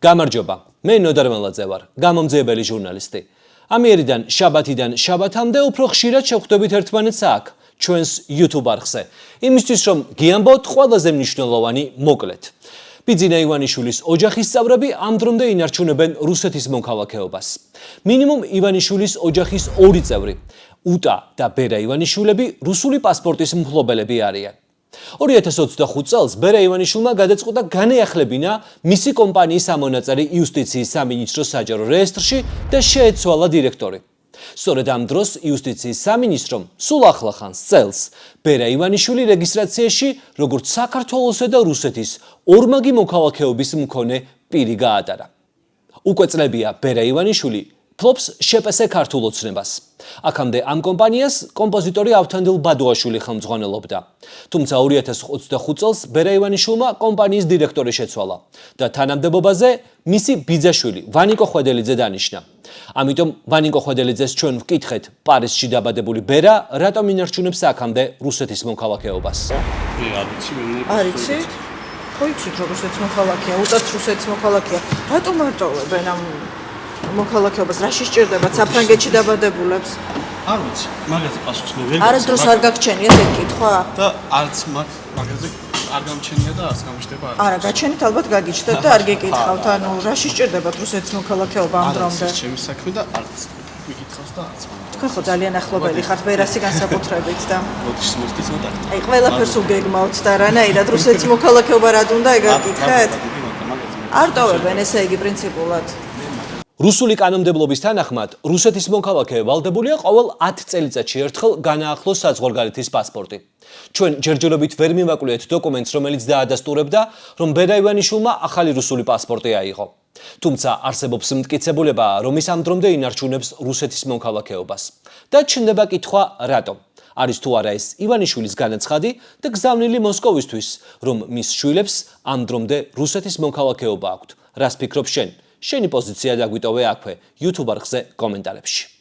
გამარჯობა, მე ნოდარ მელაძე ვარ, გამომძიებელი ჟურნალისტი. ამიერიდან შაბათიდან შაბათამდე უფრო ხშირად შევხვდებით ერთმანეთს აქ, ჩვენს YouTube არხზე. იმისთვის რომ გიამბოთ ყველაზე მნიშვნელოვანი მოკლედ. ბიძინა ივანიშვილის ოჯახის წევრები ამ დრომდე ინარჩუნებენ რუსეთის მოქალაქეობას. მინიმუმ ივანიშვილის ოჯახის 2 წევრი, უტა და ბერა ივანიშვილები რუსული პასპორტის მფლობელები არიან. 2025 წელს ბერა ივანიშვილმა გადაწყვიტა განეახლებინა მისი კომპანიის ამონაწილე იუსტიციის სამინისტროს საჯარო რეესტრში და შეეცვალა დირექტორი. სწორედ ამ დროს იუსტიციის სამინისტრომ სულ ახლახანს წელს ბერა ივანიშვილი რეგისტრაციაში როგორც საქართველოსა და რუსეთის ორმაგი მოქალაქეობის მქონე პირი გაატარა. უკვე წლებია ბერა ივანიშვილი ფლობს შპს ქართულ ოცნებას. აქამდე ამ კომპანიას კომპოზიტორი ავთანდილ ბადუაშვილი ხელმძღვანელობდა. თუმცა 2025 წელს ბერა ივანიშვილმა კომპანიის დირექტორი შეცვალა და თანამდებობაზე მისი ბიძაშვილი ვანიკო ხვედელიძე დანიშნა. ამიტომ ვანიკო ხვედელიძეს ჩვენ ვკითხეთ პარიზში დაბადებული ბერა რატომ ინარჩუნებს აქამდე რუსეთის მოქალაქეობას. არიცი? ხო იცით რომ რუსეთის მოქალაქეა, უტაც რუსეთის მოქალაქეა. რატომ მარტოვებენ ამ მოქალაქეობას, რა შეჭირდებათ საფრანგეთში დაბადებულებს? არ ვიცი, მაგაზე პასუხს მე ვერ არასდროს არ გაგჩენიათ ეს კითხვა? და არც მაგაზე არ გამჩენია და არც გამჩნდება. არა, გაჩენით ალბათ გაგიჩნდათ და არ გეკითხავთ, ანუ რა შეჭირდებათ რუსეთის მოქალაქეობა ამ დრომდე? არის ჩემი საქმე და არც მიკითხავს და არც. თქვენ ხო ძალიან ახლობელი ხართ ბერასი განსაკუთრებით და მოდის მოვხდით კონტაქტი. აი ყველაფერს უგეგმავთ და რანაირად რუსეთის მოქალაქეობა რა უნდა ეგაკითხეთ? არ ტოვებენ ესე იგი პრინციპულად. რუსული კანონმდებლობის თანახმად, რუსეთის მოქალაქე ვალდებულია ყოველ 10 წელიწადში ერთხელ განაახლოს საზღვარგარეთის პასპორტი. ჩვენ ჯერჯერობით ვერ მივაკვლიეთ დოკუმენტს, რომელიც დაადასტურებდა, რომ ბერა ივანიშვილმა ახალი რუსული პასპორტი აიღო. თუმცა არსებობს მტკიცებულება, რომ ის ამ დრომდე ინარჩუნებს რუსეთის მოქალაქეობას. და ჩნდება კითხვა, რატომ? არის თუ არა ეს ივანიშვილის განაცხადი და გზავნილი მოსკოვისთვის, რომ მის შვილებს ამ დრომდე რუსეთის მოქალაქეობა აქვთ. რას ფიქრობ შენ? შენი პოზიცია დაგვიტოვე აქვე YouTube არხზე კომენტარებში.